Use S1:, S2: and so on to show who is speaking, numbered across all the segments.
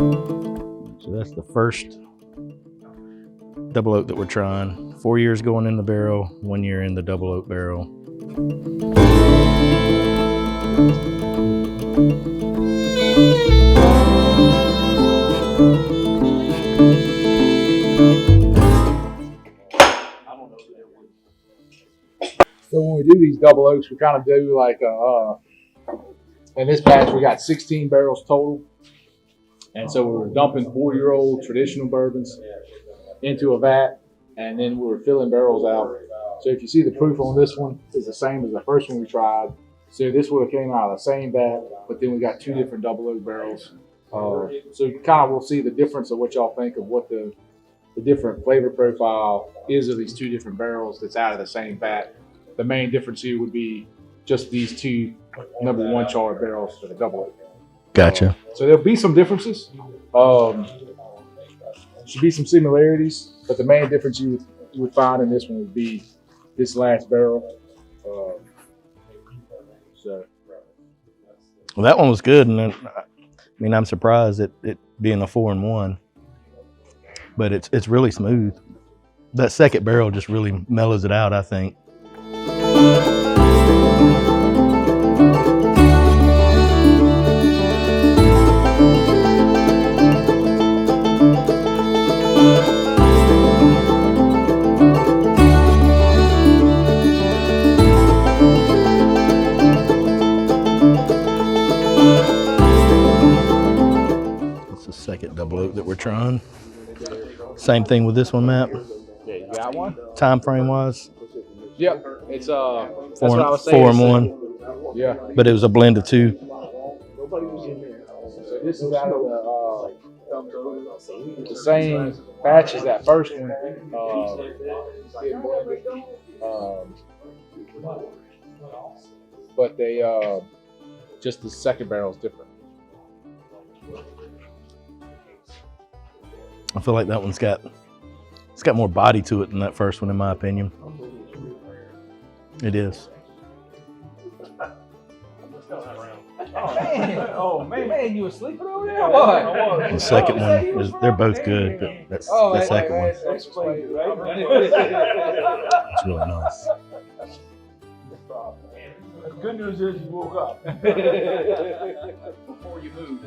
S1: So that's the first double oak that we're trying. 4 years going in the barrel, 1 year in the double oak barrel.
S2: So when we do these double oaks, we kind of do like in this batch we got 16 barrels total, and so we were dumping 4-year-old traditional bourbons into a vat, and then we were filling barrels out. So if you see the proof on this one is the same as the first one we tried. So this would have came out of the same vat, but then we got 2 different double oak barrels. So kind of we'll see the difference of what y'all think of what the different flavor profile is of these 2 different barrels that's out of the same vat. The main difference here would be just these 2 number 1 charred barrels for the double oak.
S1: Gotcha.
S2: So there'll be some differences. Should be some similarities, but the main difference you would find in this one would be this last barrel.
S1: Well, that one was good, and then, I mean, I'm surprised at it being a 4-in-1, but it's really smooth. That second barrel just really mellows it out, I think. That's the second double oak that we're trying. Same thing with this one, Matt.
S2: Yeah, you got one?
S1: Time frame wise?
S2: Yep. It's that's what I was saying.
S1: 4-in-1.
S2: Yeah.
S1: But it was a blend of 2.
S2: So this is out of the same batch as that first one. But they just the second barrel is different.
S1: I feel like that one's got more body to it than that first one, in my opinion. It is.
S2: Oh man, you were sleeping over there? What?
S1: The second one they're both good, but that's the second one. It's really nice.
S2: The good news is you woke up before you moved.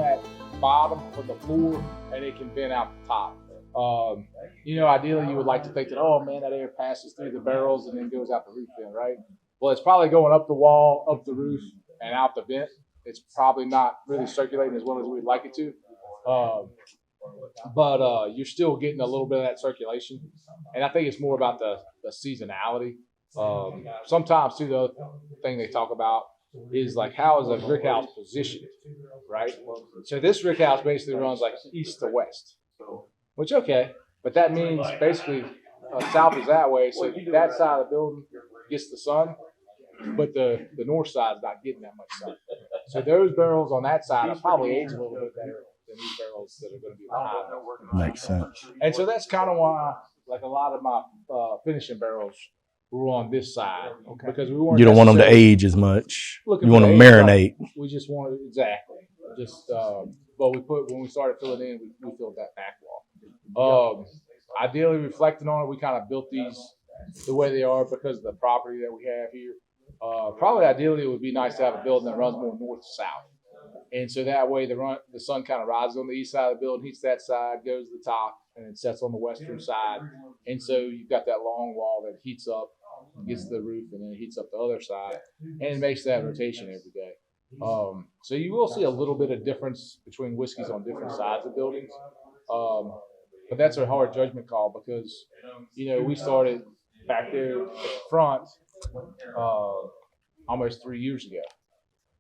S2: At bottom for the floor, and it can vent out the top. Ideally you would like to think that, oh man, that air passes through the barrels and then goes out the roof vent, right? Well, it's probably going up the wall, up the roof, and out the vent. It's probably not really circulating as well as we'd like it to. But you're still getting a little bit of that circulation. And I think it's more about the seasonality. Sometimes too, the other thing they talk about is like, how is a brick house positioned, right? So this brick house basically runs like east to west, which okay, but that means basically south is that way, so that side of the building gets the sun, but the north side is not getting that much sun. So those barrels on that side are probably aged a little bit better than these barrels that are going to be behind.
S1: Makes sense.
S2: And so that's kind of why, like a lot of my finishing barrels were on this side, because we weren't.
S1: You don't want them to age as much. You want them to marinate.
S2: We just wanted exactly. But when we started filling in, we filled that back wall. Ideally, reflecting on it, we kind of built these the way they are because of the property that we have here. Probably ideally, it would be nice to have a building that runs more north to south. And so that way the sun kind of rises on the east side of the building, heats that side, goes to the top, and it sets on the western side. And so you've got that long wall that heats up, gets to the roof, and then it heats up the other side. And it makes that rotation every day. So you will see a little bit of difference between whiskeys on different sides of buildings. But that's a hard judgment call because, we started back there at the front almost 3 years ago.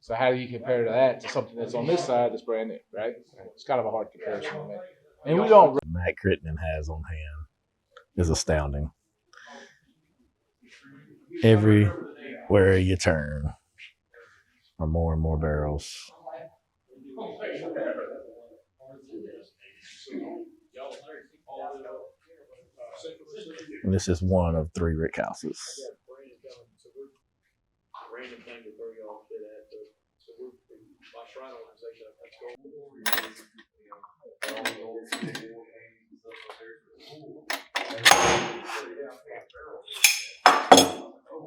S2: So how do you compare that to something that's on this side that's brand new, right? It's kind of a hard comparison to make. And we don't.
S1: Matt Crittenden has on hand is astounding. Everywhere you turn are more and more barrels. And this is one of 3 rick houses.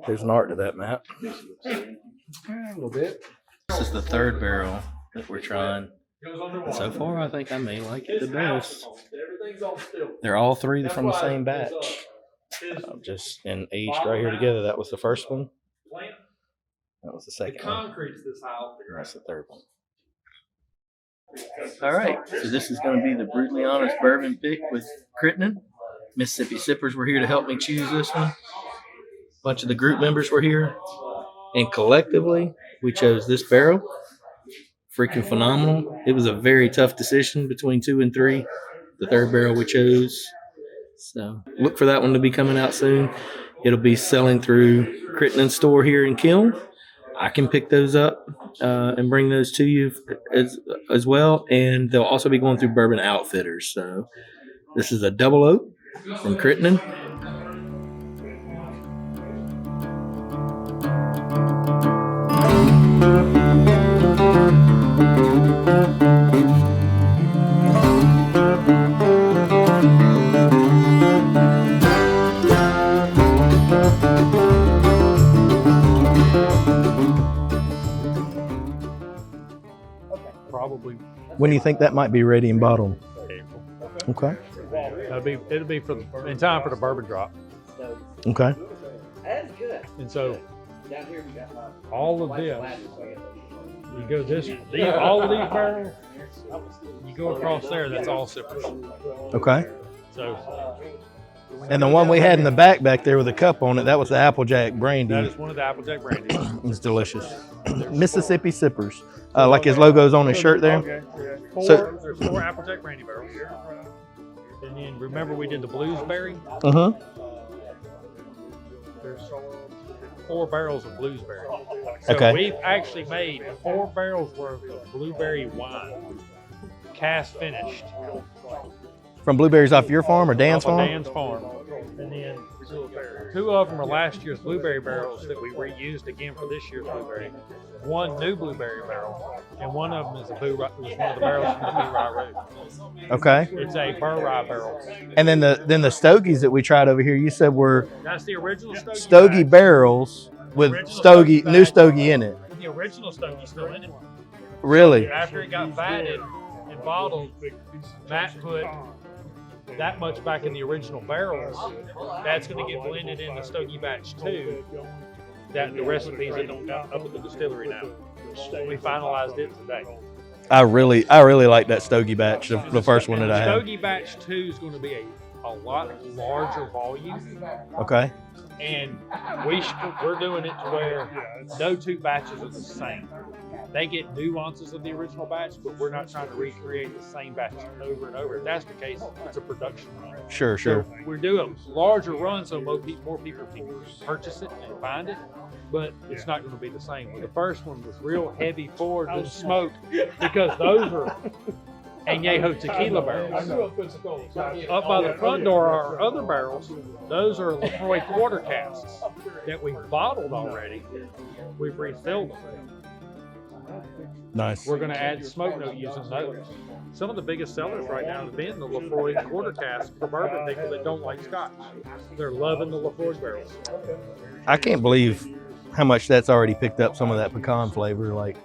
S1: There's an art to that, Matt.
S2: A little bit.
S1: This is the third barrel that we're trying. And so far, I think I may like it the best. They're all three from the same batch. Just and aged right here together. That was the first one. That was the second one. That's the third one. All right, so this is going to be the Brewtally Honest bourbon pick with Crittenden. Mississippi Sippers were here to help me choose this one. A bunch of the group members were here, and collectively we chose this barrel. Freaking phenomenal. It was a very tough decision between 2 and 3. The third barrel we chose. So look for that one to be coming out soon. It'll be selling through Crittenden's store here in Kiln. I can pick those up and bring those to you as well. And they'll also be going through Bourbon Outfitters. So this is a double oak from Crittenden.
S3: Probably
S1: When do you think that might be ready and bottled?
S3: April.
S1: Okay.
S3: It'll be for in time for the bourbon drop.
S1: Okay.
S3: And so all of this, you go all of these barrels, you go across there. That's all sippers.
S1: Okay.
S3: So
S1: And the one we had in the back there with a cup on it, that was the Applejack brandy.
S3: that is one of the Applejack brandies.
S1: It's delicious. Mississippi Sippers. Like his logo's on his shirt there.
S3: Okay. There's 4 Applejack brandy barrels. And then remember we did the bluesberry?
S1: Uh-huh.
S3: There's 4 barrels of bluesberry. So
S1: Okay.
S3: we've actually made 4 barrels worth of blueberry wine, cast finished.
S1: From blueberries off your farm or Dan's
S3: Off of
S1: farm?
S3: Dan's farm. And then 2 of them are last year's blueberry barrels that we reused again for this year's blueberry. 1 new blueberry barrel, and one of them is was one of the barrels from the Boo Rye Road.
S1: Okay.
S3: It's a Bur Rye barrel.
S1: And then the stogies that we tried over here, you said were
S3: That's the original
S1: stogie barrels with new stogie in it.
S3: The original Stogie's still in it.
S1: Really?
S3: After it got vatted and bottled, Matt put that much back in the original barrels. That's going to get blended in the Stogie batch 2. That the recipes that don't got up at the distillery now. We finalized it today.
S1: I really like that stogie batch, the first one that I had.
S3: Stogie batch 2 is going to be a lot larger volume,
S1: Okay.
S3: and we're doing it to where no 2 batches are the same. They get nuances of the original batch, but we're not trying to recreate the same batch over and over. If that's the case, it's a production run.
S1: Sure.
S3: So we're doing a larger run so more people can purchase it and find it, but it's not going to be the same. Well, the first one was real heavy forward and smoked because those are Añejo tequila barrels. Up by the front door are our other barrels. Those are Lefroy quarter casks that we've bottled already. We've refilled them.
S1: Nice.
S3: We're going to add smoke note using those. Some of the biggest sellers right now have been the Lefroy quarter cask for bourbon people that don't like scotch. They're loving the Lefroy barrels.
S1: I can't believe how much that's already picked up some of that pecan flavor. Like,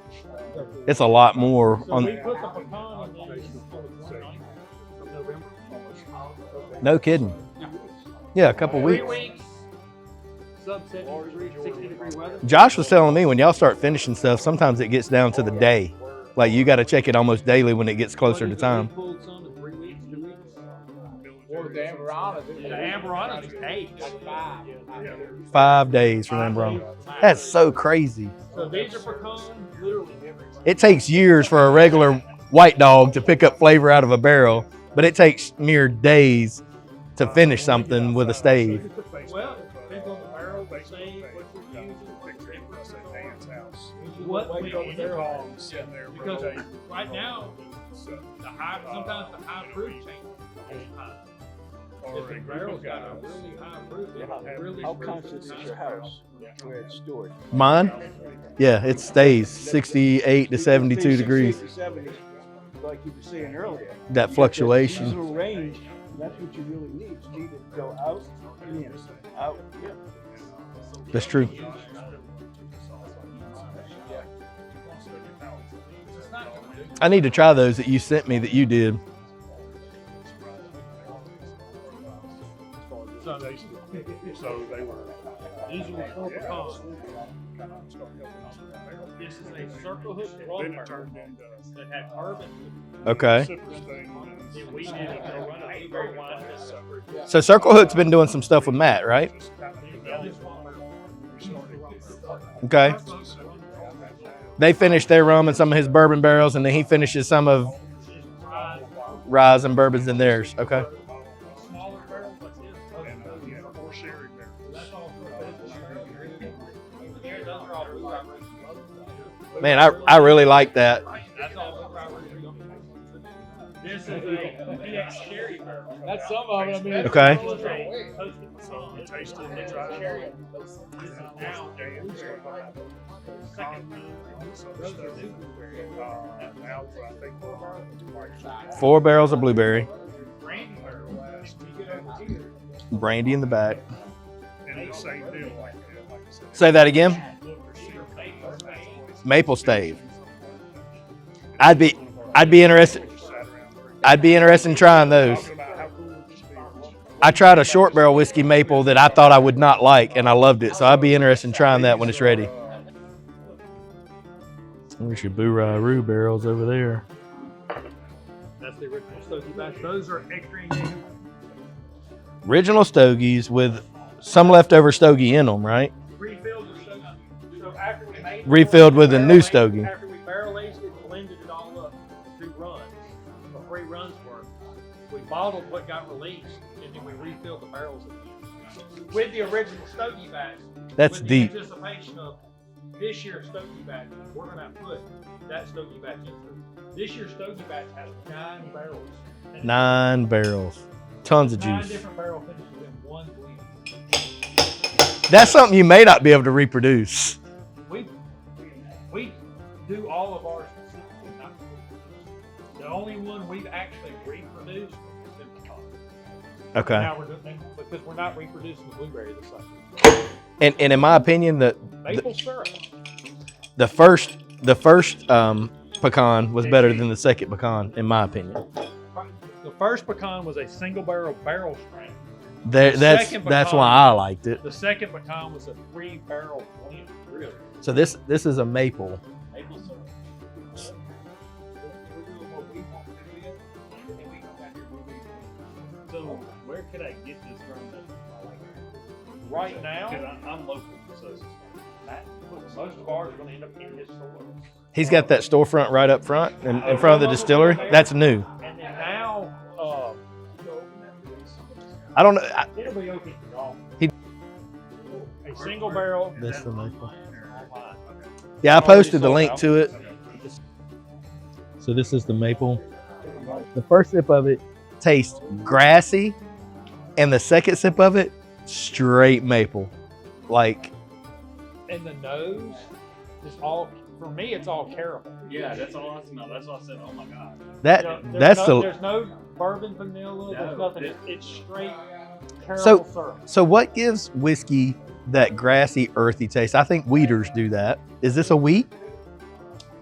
S1: it's a lot more
S3: So
S1: on.
S3: we put the pecan in the 29th of November.
S1: No kidding. Yeah, a couple
S3: 3
S1: weeks.
S3: weeks, sub 60-degree weather.
S1: Josh was telling me when y'all start finishing stuff, sometimes it gets down to the day. Like, you got to check it almost daily when it gets closer to time.
S3: We pulled some in 3 weeks, 2 weeks.
S2: Or the Amberana.
S3: The Amberana was 8.
S1: 5 days from Ambrose. That's so crazy.
S3: So these are pecan, literally.
S1: It takes years for a regular white dog to pick up flavor out of a barrel, but it takes mere days to finish something with a stave.
S3: Well, it depends on the barrel, the same, what you're using, what we do there. Because right now, sometimes the high proof changes all the time. If the barrel's got a really high proof, really
S4: How constant is your house where it's stored?
S1: Mine? Yeah, it stays 68 to 72 degrees.
S4: 68 to 70, like you were saying earlier.
S1: That fluctuation.
S4: Seasonal range, that's what you really need. You need to go out and in. Out, yeah.
S1: That's true. I need to try those that you sent me that you did.
S3: So they were. These were 4 pecans. This is a circle hook rum barrel that had bourbon.
S1: Okay.
S3: And we did a run of blueberry wine and spirits.
S1: So Circle Hook's been doing some stuff with Matt, right? Okay. They finished their rum and some of his bourbon barrels, and then he finishes some of rye and bourbons in theirs. Okay. Man, I really like that.
S3: This is a PX cherry barrel. That's some of it. I mean,
S1: Okay. Four barrels of blueberry. Brandy in the back. Say that again. Maple stave. I'd be interested. I'd be interested in trying those. I tried a short barrel whiskey maple that I thought I would not like, and I loved it. So I'd be interested in trying that when it's ready. There's your Boo-Rah-Roo barrels over there.
S3: That's the original Stogie batch. Those are extra engaged.
S1: Original Stogies with some leftover Stogie in them, right?
S3: Refilled with Stogie. So after we made
S1: Refilled with a new Stogie.
S3: After we barrel aged it, blended it all up for 2 runs, or 3 runs worth. We bottled what got released, and then we refilled the barrels again. With the original Stogie batch.
S1: That's
S3: with
S1: deep.
S3: The anticipation of this year's Stogie batch, we're going to put that Stogie batch into it. This year's Stogie batch has 9 barrels.
S1: 9 barrels. Tons of
S3: 9
S1: juice.
S3: different barrel finishes in one bleed.
S1: That's something you may not be able to reproduce.
S3: We do all of ours specifically, not the only one we've actually reproduced is in pecan.
S1: Okay.
S3: Now we're doing, because we're not reproducing the blueberry this summer.
S1: And in my opinion,
S3: Maple syrup.
S1: the first pecan was better than the second pecan, in my opinion.
S3: The first pecan was a single barrel strain.
S1: That's why I liked it.
S3: The second pecan was a 3 barrel blend. Really.
S1: So this is a maple.
S3: Maple syrup. We're doing what we want to do it, and then we come back here and we
S5: So where could I get this from?
S3: right now,
S5: Because I'm local, so
S3: most of ours are going to end up in his store.
S1: He's got that storefront right up front in front of the distillery. That's new.
S3: And then now,
S1: I don't know.
S3: it'll be open for y'all.
S1: He-
S3: A single barrel.
S1: That's the maple. Yeah, I posted the link to it. So this is the maple. The first sip of it tastes grassy, and the second sip of it, straight maple. Like,
S3: And the nose is all, for me, it's all caramel.
S5: yeah, that's all I smell. That's why I said, oh my god.
S1: that
S3: There's no bourbon vanilla. There's
S5: No,
S3: nothing. It's straight caramel
S1: So-
S3: syrup.
S1: So what gives whiskey that grassy, earthy taste? I think wheaters do that. Is this a wheat?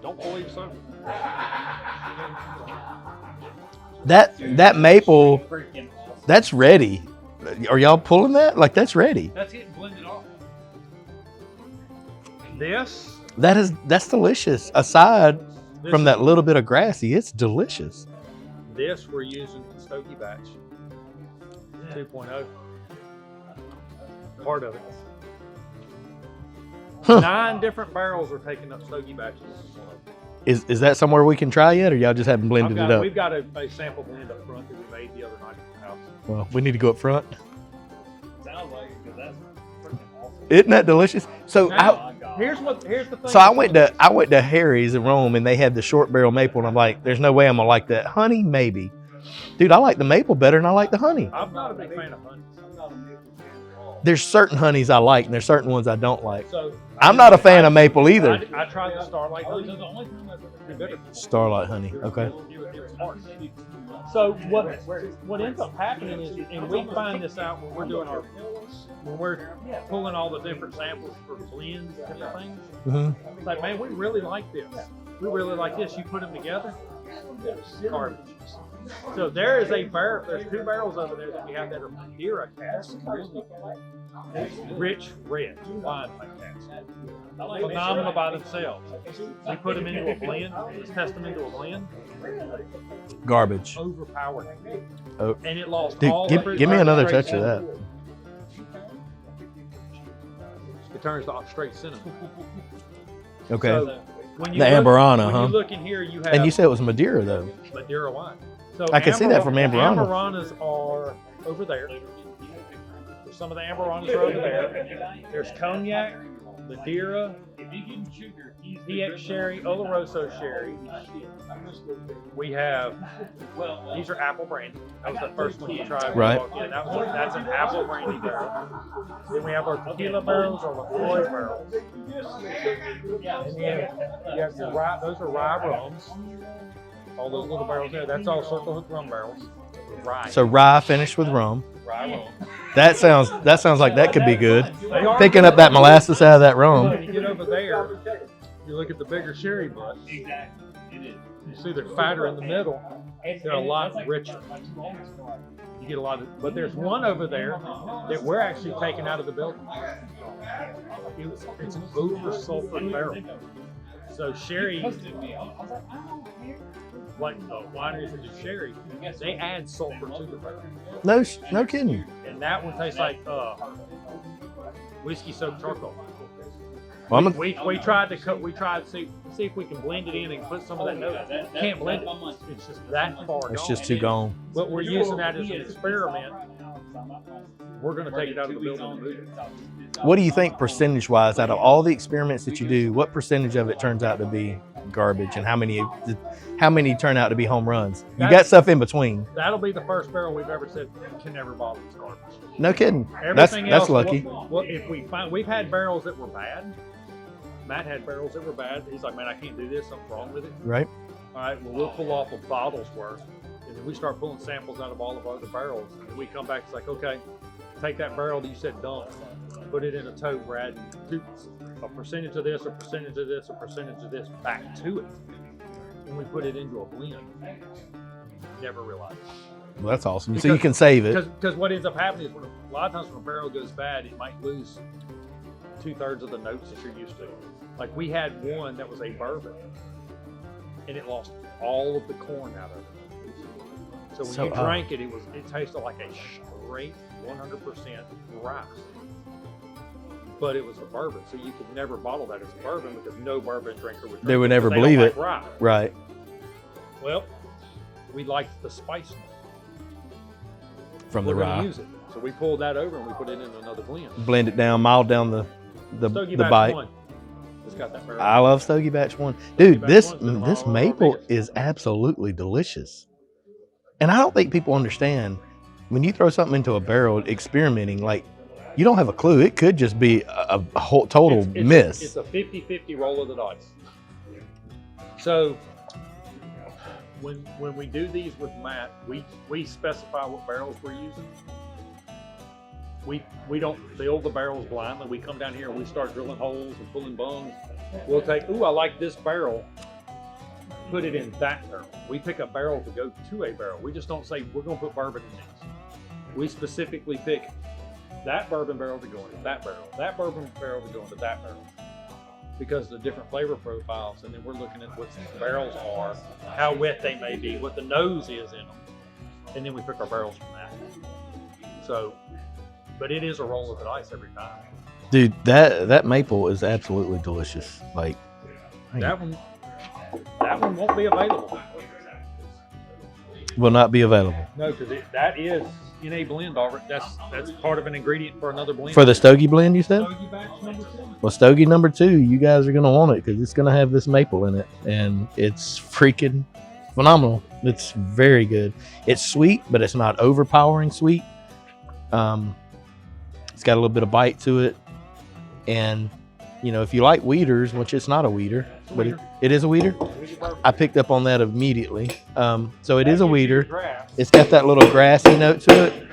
S3: Don't believe so.
S1: That maple,
S5: Freaking awesome.
S1: that's ready. Are y'all pulling that? Like, that's ready.
S3: That's getting blended off. This
S1: That's delicious. Aside
S3: this
S1: from that little bit of grassy, it's delicious.
S3: This we're using in Stogie batch 2.0. Part of it.
S1: Huh.
S3: 9 different barrels are taking up Stogie batches.
S1: Is that somewhere we can try yet, or y'all just haven't blended it up?
S3: We've got a sample blend up front that we made the other night at the house.
S1: Well, we need to go up front.
S5: Sounds like it, because that's freaking awesome.
S1: Isn't that delicious? So
S3: Now, here's the thing.
S1: I went to Harry's in Rome, and they had the short barrel maple, and I'm like, there's no way I'm gonna like that. Honey, maybe. Dude, I like the maple better than I like the honey.
S3: I'm not a big fan of honey.
S1: There's certain honeys I like, and there's certain ones I don't like.
S3: So
S1: I'm not a fan of maple either.
S3: I tried the Starlight honey.
S1: Starlight honey. Okay.
S3: It was hard. So what ends up happening is, and we find this out when we're doing when we're pulling all the different samples for blends and different things.
S1: Mm-hmm.
S3: It's like, man, we really like this. We really like this. You put them together, garbage. So there is a barrel. There's 2 barrels over there that we have that are Madeira casks. Rich red wine casks. Phenomenal by themselves. We put them into a blend. Let's test them into a blend.
S1: Garbage.
S3: Overpowered.
S1: Oh.
S3: And it lost
S1: Dude,
S3: all
S1: give me another touch of that.
S3: It turns to straight cinnamon.
S1: Okay.
S3: So when you
S1: The Amberana,
S3: when
S1: huh?
S3: you look in here, you have
S1: And you said it was Madeira, though.
S3: Madeira wine. So
S1: I can see that from Amberana.
S3: Amberanas are over there. Some of the Amberanas are over there. There's Cognac, Madeira, PX Sherry, Oloroso Sherry. We have, these are apple brandy. That was the first one you tried.
S1: Right.
S3: That's an apple brandy barrel. Then we have our tequila barrels or LaCroix barrels. And then you have your rye, those are rye rums. All those little barrels there, that's all Circle Hook rum barrels. Rye.
S1: So rye finished with rum.
S3: Rye rum.
S1: That sounds like that could be good. Picking up that molasses out of that rum.
S3: When you get over there, you look at the bigger sherry butts. You see they're fatter in the middle. They're a lot richer. You get a lot of, but there's one over there that we're actually taking out of the building. It's an over-sulfured barrel. So sherry, like the wineries that do sherry, they add sulfur to the barrel.
S1: No kidding.
S3: And that one tastes like whiskey soaked charcoal.
S1: Well,
S3: We tried to see if we can blend it in and put some of that note. Can't blend it. It's just that far gone.
S1: it's just too gone.
S3: But we're using that as an experiment. We're going to take it out of the building and move it.
S1: What do you think percentage-wise, out of all the experiments that you do, what percentage of it turns out to be garbage, and how many turn out to be home runs? You got stuff in between.
S3: That'll be the first barrel we've ever said can never bottle as garbage.
S1: No kidding.
S3: Everything
S1: That's
S3: else,
S1: lucky.
S3: Well, if we've had barrels that were bad. Matt had barrels that were bad. He's like, man, I can't do this. Something's wrong with it.
S1: Right.
S3: All right, well, we'll pull off a bottle's worth, and then we start pulling samples out of all of our other barrels, and we come back. It's like, okay, take that barrel that you said dump, put it in a tote. We're adding a percentage of this, a percentage of this, a percentage of this back to it, and we put it into a blend. Never realized.
S1: Well, that's awesome. So you can save it.
S3: Because what ends up happening is a lot of times when a barrel goes bad, it might lose 2/3 of the notes that you're used to. Like we had one that was a bourbon, and it lost all of the corn out of it. So when you drank it, it tasted like a straight 100% rice. But it was a bourbon, so you could never bottle that as a bourbon because no bourbon drinker would drink
S1: They would never
S3: because
S1: believe
S3: don't
S1: it.
S3: like rye.
S1: Right.
S3: Well, we liked the spice
S1: From the
S3: We're gonna
S1: rye.
S3: use it. So we pulled that over and we put it in another blend.
S1: Blend it down, mild down the
S3: Stogie
S1: the
S3: Batch
S1: bite.
S3: 1. It's got that barrel.
S1: I love Stogie Batch 1. Dude,
S3: Batch
S1: this
S3: 1's been
S1: this
S3: one of our
S1: maple
S3: biggest.
S1: is absolutely delicious. And I don't think people understand when you throw something into a barrel experimenting, like you don't have a clue. It could just be a whole total miss.
S3: It's a 50-50 roll of the dice. So when we do these with Matt, we specify what barrels we're using. We don't fill the barrels blindly. We come down here and we start drilling holes and pulling bungs. We'll take, I like this barrel, put it in that barrel. We pick a barrel to go to a barrel. We just don't say we're going to put bourbon in these. We specifically pick that bourbon barrel to go into that bourbon barrel to go into that barrel. Because of the different flavor profiles, and then we're looking at what the barrels are, how wet they may be, what the nose is in them, and then we pick our barrels from that. So, but it is a roll of the dice every time.
S1: Dude, that maple is absolutely delicious. Like
S3: That one won't be available.
S1: will not be available.
S3: No, because that is in a blend already. That's part of an ingredient for another blend.
S1: For the Stogie blend, you said?
S3: Stogie Batch number 2.
S1: Well, Stogie number 2, you guys are gonna want it because it's gonna have this maple in it, and it's freaking phenomenal. It's very good. It's sweet, but it's not overpowering sweet. It's got a little bit of bite to it. And, you know, if you like weeders, which it's not a weeder, but it is a weeder. I picked up on that immediately. So it is a weeder. It's got that little grassy note to it,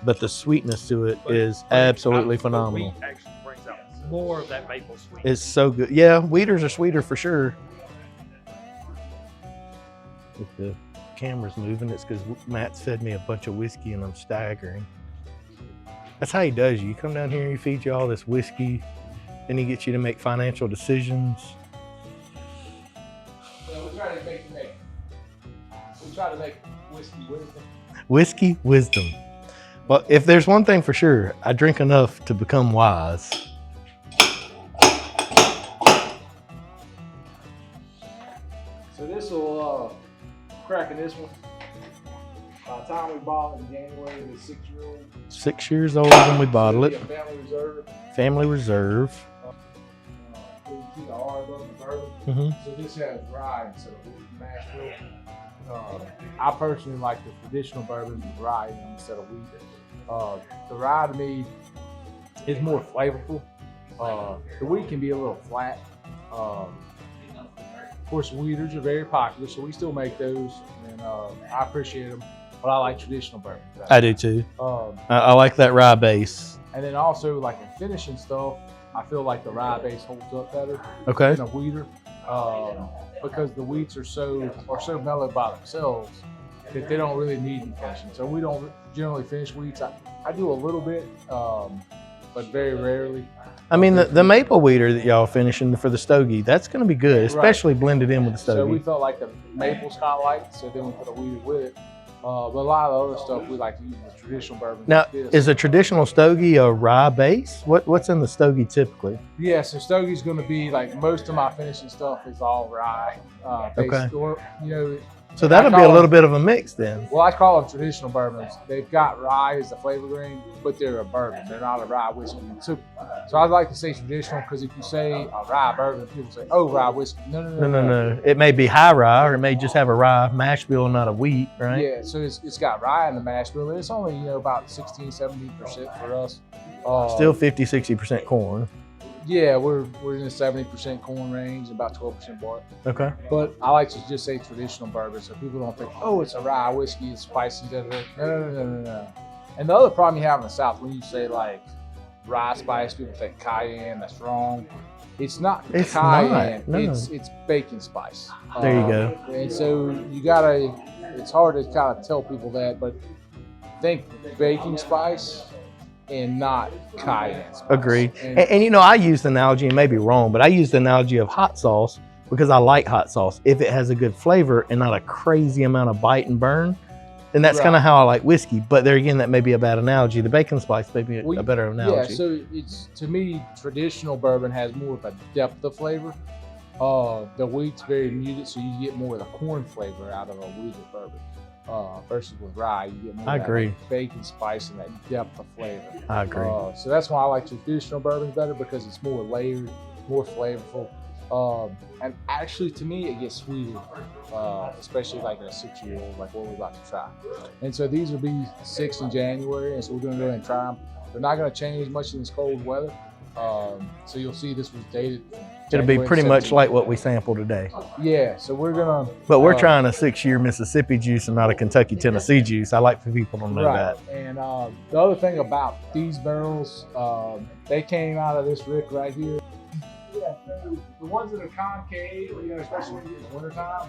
S1: but the sweetness to it is absolutely phenomenal.
S3: Wheat actually brings out more of that maple sweet.
S1: It's so good. Yeah, weeders are sweeter for sure. If the camera's moving, it's because Matt's fed me a bunch of whiskey and I'm staggering. That's how he does you. You come down here, he feeds you all this whiskey, then he gets you to make financial decisions.
S2: So we try to make whiskey wisdom.
S1: Whiskey wisdom. Well, if there's one thing for sure, I drink enough to become wise.
S2: So this will cracking this one. By the time we bought it in January, it was 6-year-old.
S1: 6 years old when we bottle it.
S2: Family reserve.
S1: Family reserve.
S2: You see the R above the bourbon.
S1: Mm-hmm.
S2: So this has rye instead of mash bill. I personally like the traditional bourbon with rye instead of wheat. The rye to me is more flavorful. The wheat can be a little flat. Of course, weeders are very popular, so we still make those, and I appreciate them. But I like traditional bourbon.
S1: I do too. I like that rye base.
S2: And then also, like in finishing stuff, I feel like the rye base holds up better
S1: Okay.
S2: than a weeder, because the wheats are so mellow by themselves that they don't really need any finishing. So we don't generally finish wheats. I do a little bit, but very rarely.
S1: I mean, the maple weeder that y'all finishing for the stogie, that's going to be good, especially blended in with the stogie.
S2: So we felt like the maple's kind of light, so then we put a weeder with it. But a lot of the other stuff we like to use the traditional bourbon.
S1: Now,
S2: like this.
S1: is a traditional stogie a rye base? What's in the stogie typically?
S2: Yeah, so stogie's going to be like most of my finishing stuff is all rye based.
S1: Okay.
S2: Or, you know,
S1: So that'll be a little bit of a mix then.
S2: well, I call them traditional bourbons. They've got rye as the flavor grain, but they're a bourbon. They're not a rye whiskey. So I like to say traditional because if you say a rye bourbon, people say, "Oh, rye whiskey." No.
S1: It may be high rye, or it may just have a rye mash bill, not a wheat, right?
S2: Yeah, so it's got rye in the mash bill, and it's only about 16-17% for us.
S1: Still 50-60% corn.
S2: Yeah, we're in the 70% corn range, about 12% barley.
S1: Okay.
S2: But I like to just say traditional bourbon, so people don't think, "Oh, it's a rye whiskey, it's spicy." No. And the other problem you have in the South, when you say like rye spice, people think cayenne. That's wrong. It's not
S1: It's
S2: cayenne.
S1: not, no.
S2: It's baking spice.
S1: There you go.
S2: And so you gotta. It's hard to kind of tell people that, but think baking spice and not cayenne spice.
S1: Agreed.
S2: And-
S1: And you know, I use the analogy, and maybe wrong, but I use the analogy of hot sauce because I like hot sauce. If it has a good flavor and not a crazy amount of bite and burn, then that's
S2: Right.
S1: kind of how I like whiskey. But there again, that may be a bad analogy. The bacon spice may be a better analogy.
S2: Yeah, so it's, to me, traditional bourbon has more of a depth of flavor. The wheat's very muted, so you get more of the corn flavor out of a wheated bourbon. Versus with rye, you get more
S1: I
S2: of that
S1: agree.
S2: like, bacon spice and that depth of flavor.
S1: I agree.
S2: So that's why I like traditional bourbons better, because it's more layered, more flavorful. And actually, to me, it gets sweeter, especially like in a 6-year-old, like what we're about to try. And so these will be 6 in January, and so we're going to go ahead and try them. They're not going to change much in this cold weather. So you'll see this was dated.
S1: It'll be
S2: January
S1: pretty much
S2: 17th.
S1: like what we sampled today.
S2: Yeah, so we're gonna.
S1: But we're trying a 6-year Mississippi juice and not a Kentucky Tennessee juice. I like for people to know that.
S2: And the other thing about these barrels, they came out of this rick right here. Yeah, so the ones that are concave, especially when you get in the wintertime,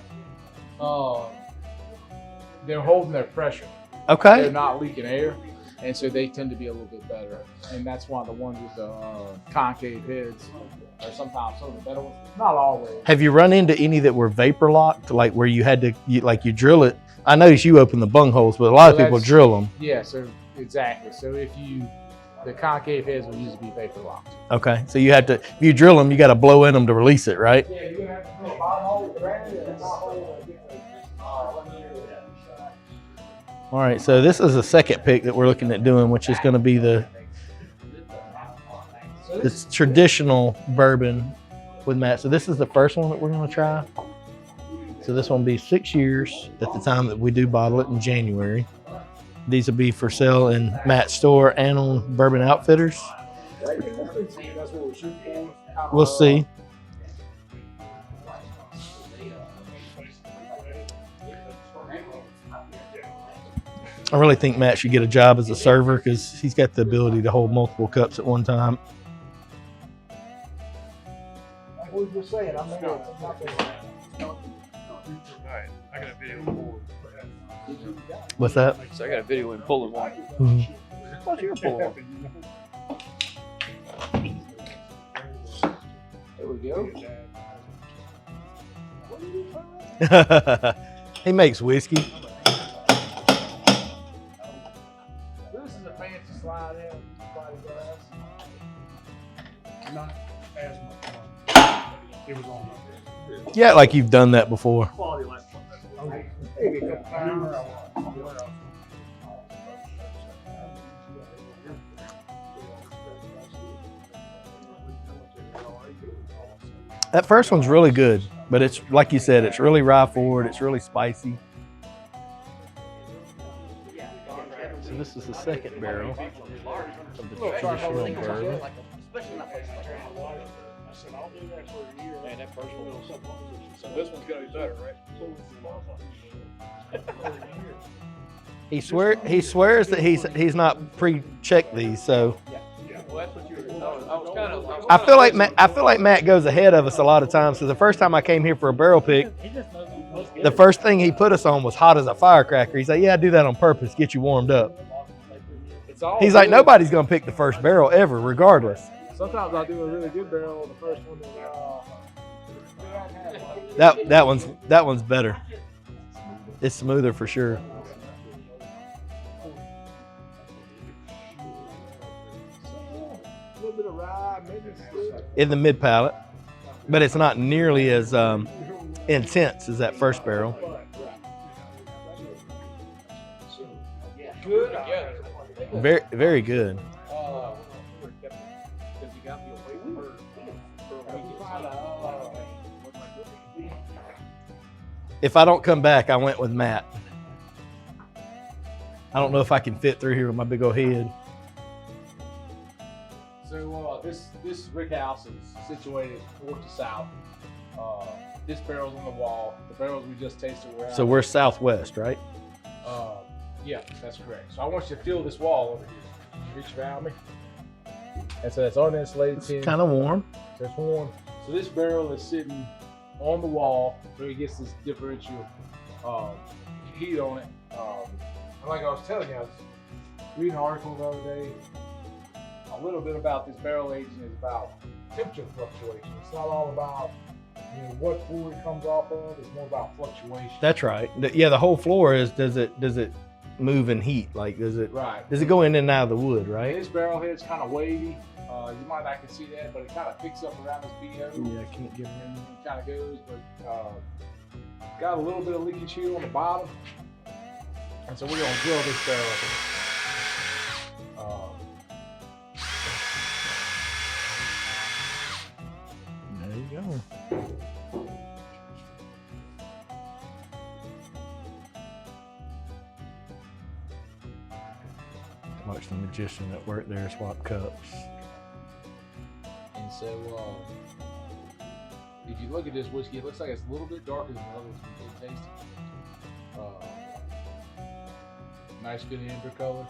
S2: they're holding their pressure.
S1: Okay.
S2: They're not leaking air, and so they tend to be a little bit better. And that's why the ones with the concave heads are sometimes some of the better ones. Not always.
S1: Have you run into any that were vapor locked, like where you had to, you drill it? I noticed you open the bung holes, but a lot of
S2: Well,
S1: people
S2: that's-
S1: drill them.
S2: Yeah, so exactly. So the concave heads will usually be vapor locked.
S1: Okay, so you have to, if you drill them, you got to blow in them to release it, right?
S2: Yeah, you're gonna have to put a bottom hole, granted, and a top hole.
S1: All right, so this is the second pick that we're looking at doing, which is going to be this traditional bourbon with Matt. So this is the first one that we're going to try. So this one will be 6 years at the time that we do bottle it in January. These will be for sale in Matt's store and on Bourbon Outfitters.
S4: That's what we're shooting for.
S1: We'll see. I really think Matt should get a job as a server because he's got the ability to hold multiple cups at one time.
S4: I was just saying, I'm not
S5: Alright, I got a video for
S1: What's that?
S5: So I got a video in pulling one.
S1: Mhm.
S5: What's your pull?
S2: There we go.
S1: He makes whiskey.
S2: This is a fancy slide in.
S4: not as much money. It was on
S1: Yeah, like you've done that before.
S5: Quality life.
S4: maybe a couple times.
S1: That first one's really good, but it's like you said, it's really rye forward, it's really spicy. So this is the second barrel of the traditional bourbon.
S5: Man, that first one was so this one's gonna be better, right?
S1: He swears that he's not pre-checked these, so
S5: Well, that's what you were. I was kind of.
S1: I feel like Matt goes ahead of us a lot of times. So the first time I came here for a barrel pick, the first thing he put us on was hot as a firecracker. He's like, "Yeah, I do that on purpose, get you warmed up."
S2: It's all
S1: He's like,
S2: good.
S1: "Nobody's gonna pick the first barrel ever, regardless."
S2: Sometimes I do a really good barrel on the first one.
S1: That one's better. It's smoother for sure.
S2: A little bit of rye, maybe still.
S1: In the mid palate, but it's not nearly as intense as that first barrel.
S2: Good together.
S1: Very, very good. If I don't come back, I went with Matt. I don't know if I can fit through here with my big old head.
S2: So this rick house is situated north to south. This barrel's on the wall. The barrels we just tasted were out.
S1: So we're southwest, right?
S2: Yeah, that's correct. So I want you to feel this wall over here. Reach around me. And so that's uninsulated tin.
S1: Kind of warm.
S2: So it's warm. So this barrel is sitting on the wall, so it gets this differential heat on it. And like I was telling you, I was reading an article the other day. A little bit about this barrel aging is about temperature fluctuation. It's not all about what floor it comes off of. It's more about fluctuation.
S1: That's right. Yeah, the whole floor is. Does it move in heat? Like does it
S2: Right.
S1: go in and out of the wood? Right.
S2: This barrel head's kind of wavy. You might not can see that, but it kind of picks up around this BO.
S1: Yeah, I can't get around.
S2: And it kind of goes, but got a little bit of leakage here on the bottom. And so we're gonna drill this barrel.
S1: There you go. Watch the magician at work there swap cups.
S2: And so, if you look at this whiskey, it looks like it's a little bit darker than the others we've been tasting. Nice, good amber color.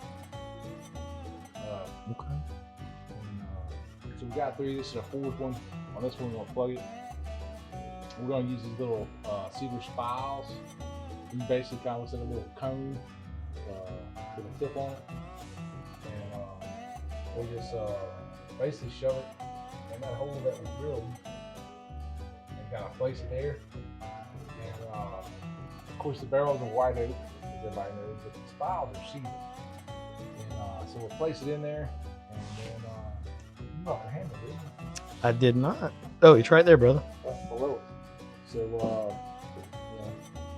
S1: Okay.
S2: So we got three. This is our fourth one. On this one, we're gonna plug it. We're gonna use these little cedar spiles. You basically kind of set a little cone with a tip on it, and we'll just basically shove it in that hole that we drilled, and kind of place it there. And of course, the barrels are white oak, as everybody knows, but the spiles are cedar. And so we'll place it in there, and then you brought the hammer, didn't you?
S1: I did not. Oh, it's right there, brother.
S2: Below it. So,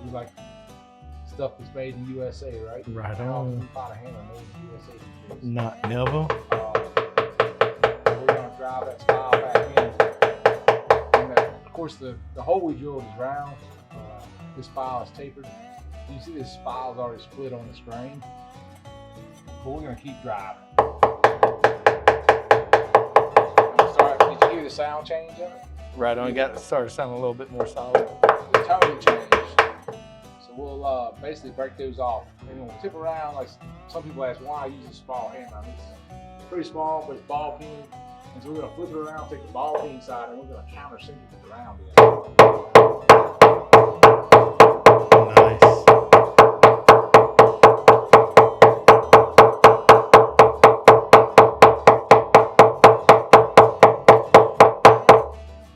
S2: we like stuff that's made in USA, right?
S1: Right
S2: How often
S1: on.
S2: you find a hammer made in USA these days?
S1: Not never.
S2: We're gonna drive that style back in. And of course, the hole we drilled is round. this spile is tapered. You see this spile is already split on this grain. But we're gonna keep driving. Did you hear the sound change of it?
S1: Right on. Started sounding a little bit more solid.
S2: The tone changed. So we'll basically break those off. And then we'll tip around, like some people ask why I use a small hammer. I mean, it's pretty small, but it's ball peen. And so we're gonna flip it around, take the ball peen side, and we're gonna countersink it with the round end.
S1: Nice.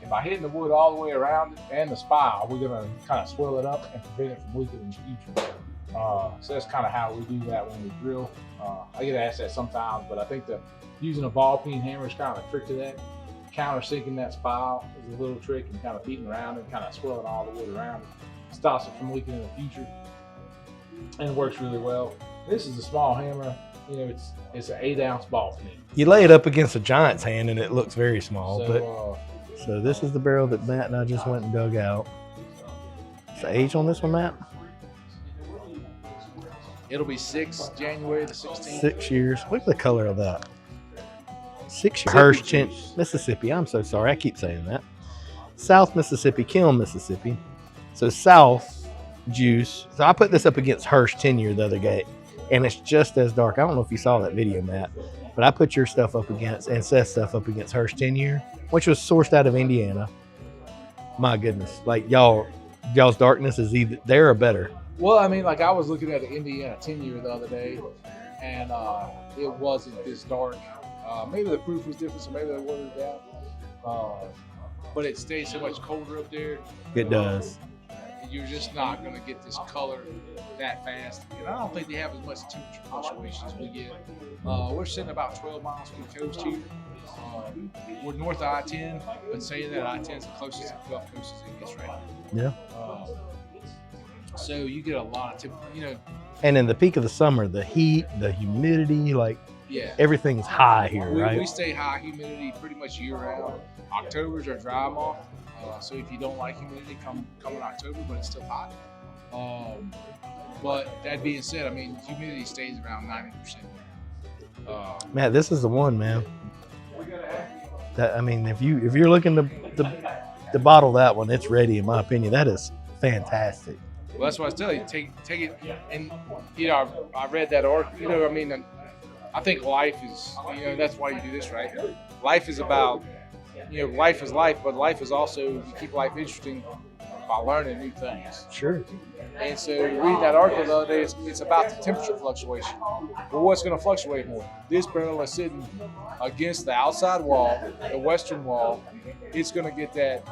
S2: By hitting the wood all the way around it and the spile, we're gonna kind of swirl it up and prevent it from leaking in the future. So that's kind of how we do that when we drill. I get asked that sometimes, but I think that using a ball peen hammer is kind of a trick to that. Countersinking that spile is a little trick, and kind of beating around it, kind of swirling all the wood around it. Stops it from leaking in the future, and it works really well. This is a small hammer. You know, it's an 8-ounce ball peen.
S6: You lay it up against a giant's hand and it looks very small,
S2: So,
S6: but so this is the barrel that Matt and I just went and dug out. What's the age on this one, Matt?
S2: it'll be January the 16th.
S6: 6 years. Look at the color of that. 6 years.
S2: Mississippi
S6: Hirsch,
S2: juice.
S6: Mississippi. I'm so sorry. I keep saying that. South Mississippi, Kiln, Mississippi. So South juice. So I put this up against Hirsch 10-year the other day, and it's just as dark. I don't know if you saw that video, Matt, but I put your stuff up against and Seth's stuff up against Hirsch 10-year, which was sourced out of Indiana. My goodness, like y'all's darkness is either there or better.
S2: Well, I mean, like I was looking at the Indiana 10-year the other day, and it wasn't this dark. Maybe the proof was different, so maybe they watered it down. But it stays so much colder up there.
S6: It does.
S2: You're just not going to get this color that fast. And I don't think they have as much temperature fluctuation as we get. We're sitting about 12 miles from the coast here. We're north of I-10, but saying that I-10 is the closest to the Gulf Coast as it gets right now.
S6: Yeah.
S2: So you get a lot of temperature,
S6: And in the peak of the summer, the heat, the humidity, like
S2: yeah.
S6: everything's high here, right?
S2: We stay high humidity pretty much year round. October's our dry month, so if you don't like humidity, come in October, but it's still hot. But that being said, I mean, humidity stays around 90%.
S6: Matt, this is the one, man. That, I mean, if you're looking to bottle that one, it's ready, in my opinion. That is fantastic.
S2: Well, that's what I was telling you. Take it, and I read that article. I mean, I think life is, that's why you do this, right? Life is about, life is life, but life is also, you keep life interesting by learning new things.
S6: Sure.
S2: And so reading that article the other day, it's about the temperature fluctuation. Well, what's going to fluctuate more? This barrel is sitting against the outside wall, the western wall. It's going to get that,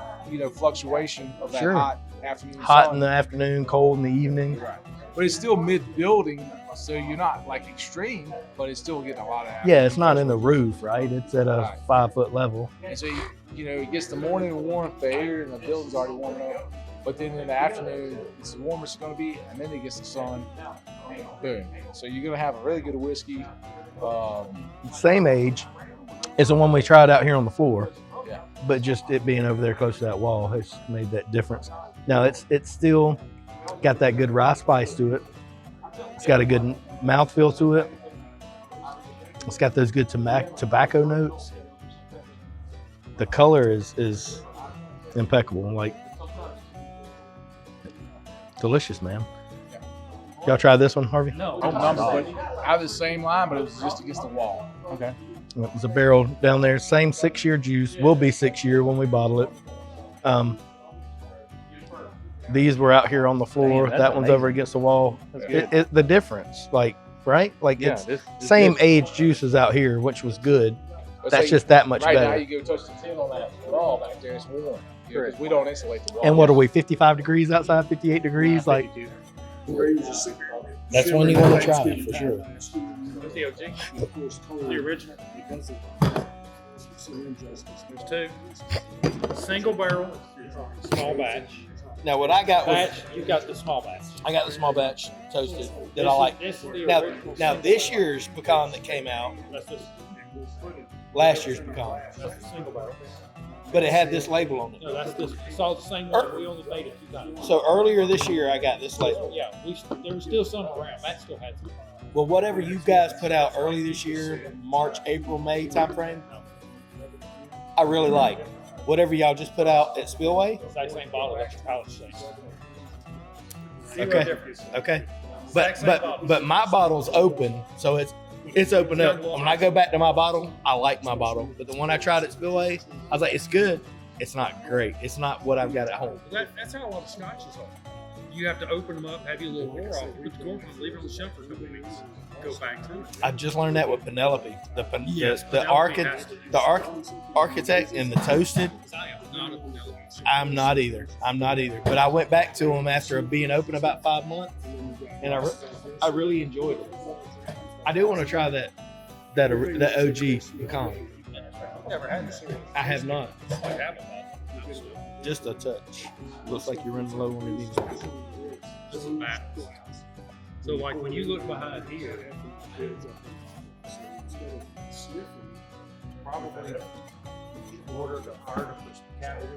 S2: fluctuation of that
S6: Sure.
S2: hot afternoon
S6: Hot
S2: sun.
S6: in the afternoon, cold in the evening.
S2: Right. But it's still mid-building, so you're not like extreme, but it's still getting a lot of that.
S6: Yeah, it's not in the roof, right? It's at a
S2: Right.
S6: 5-foot level.
S2: And so, it gets the morning warmth, the air and the building's already warming up. But then in the afternoon, it's the warmest it's going to be, and then it gets the sun. Boom. So you're going to have a really good whiskey.
S6: Same age as the one we tried out here on the floor,
S2: Yeah.
S6: but just it being over there close to that wall has made that difference. Now it's still got that good rye spice to it. It's got a good mouthfeel to it. It's got those good tobacco notes. The color is impeccable, like delicious, man. Y'all try this one, Harvey?
S3: No,
S2: Home number, but out of the same line, but it was just against the wall.
S6: Okay. It was a barrel down there, same 6-year juice. Will be 6-year when we bottle it. These were out here on the floor.
S1: Man, that's
S6: that one's
S1: amazing.
S6: over against the wall.
S1: That's good.
S6: The difference, like, right? Like
S1: Yeah,
S6: it's
S1: this
S6: same age juices out here, which was good.
S2: But
S6: That's
S2: say,
S6: just that much
S2: right
S6: better.
S2: now, you go touch the tin on that wall back there, it's warm. Because we don't insulate the wall.
S6: And what are we, 55 degrees outside, 58 degrees? Like, that's one you want to try for sure.
S3: The OG, the original. There's two. Single barrel, small batch.
S1: Now, what I got was
S3: Batch, you got the small batch.
S1: I got the small batch toasted that
S3: This
S1: I
S3: is-
S1: like.
S3: This is the
S1: Now,
S3: original.
S1: now this year's pecan that came out,
S3: That's just
S1: last year's pecan.
S3: that's the single barrel.
S6: but it had this label on it.
S3: No, that's just, it's all the same one. We only made it 2 times.
S6: So earlier this year, I got this label.
S3: Yeah, there was still some around. Matt still had some.
S6: Well, whatever you guys put out early this year, March, April, May timeframe, I really like. Whatever y'all just put out at Spillway.
S3: It's that same bottle. That's your college thing.
S6: Okay. Okay. But my bottle's open, so it's open up. When I go back to my bottle, I like my bottle. But the one I tried at Spillway, I was like, it's good. It's not great. It's not what I've got at home.
S3: That's how a lot of scotches are. You have to open them up, have your little pour off, put the cork on, leave it on the shelf for a couple weeks, go back to it.
S6: I just learned that with Penelope. The
S3: Penelope has to.
S6: architect and the toasted.
S3: I am not a Penelope.
S6: I'm not either. But I went back to them after being open about 5 months, and I really enjoyed it. I do want to try that OG pecan.
S3: Never had this.
S6: I have not.
S3: I haven't.
S6: Just a touch. Looks like you're running low on your diesel.
S3: This is bad. So, like, when you look behind here, probably a quarter to a third of this category.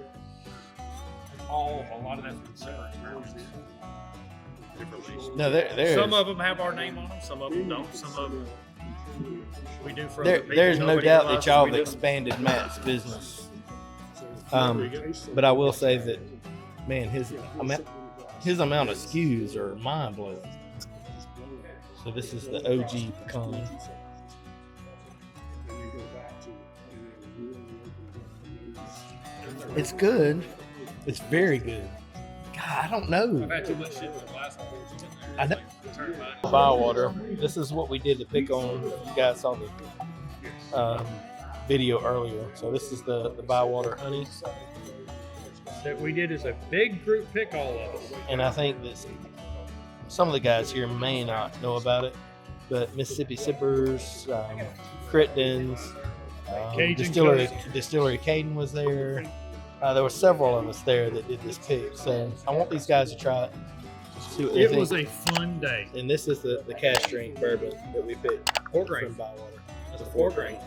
S3: A lot of that's been separated.
S6: No, there.
S3: Some of them have our name on them. Some of them don't. Some of them we do for other people.
S6: There's no
S3: Nobody
S6: doubt that
S3: realizes
S6: y'all
S3: we
S6: have
S3: do.
S6: expanded Matt's business. But I will say that, man, his amount of SKUs are mind blowing. So this is the OG pecan. It's good. It's very good. God, I don't know.
S3: I've had too much shit in the last one.
S6: I know. Bywater. This is what we did to pick on. You guys saw the video earlier. So this is the Bywater honey.
S3: That we did is a big group pick, all of us.
S6: And I think that some of the guys here may not know about it, but Mississippi Sippers, Crittenden's, Distillery Caden was there. There were several of us there that did this pick. So I want these guys to try it. See what they
S3: It
S6: think.
S3: was a fun day.
S6: And this is the cash drink bourbon that we picked
S3: 4 grain.
S6: from Bywater.
S3: That's a 4 grain.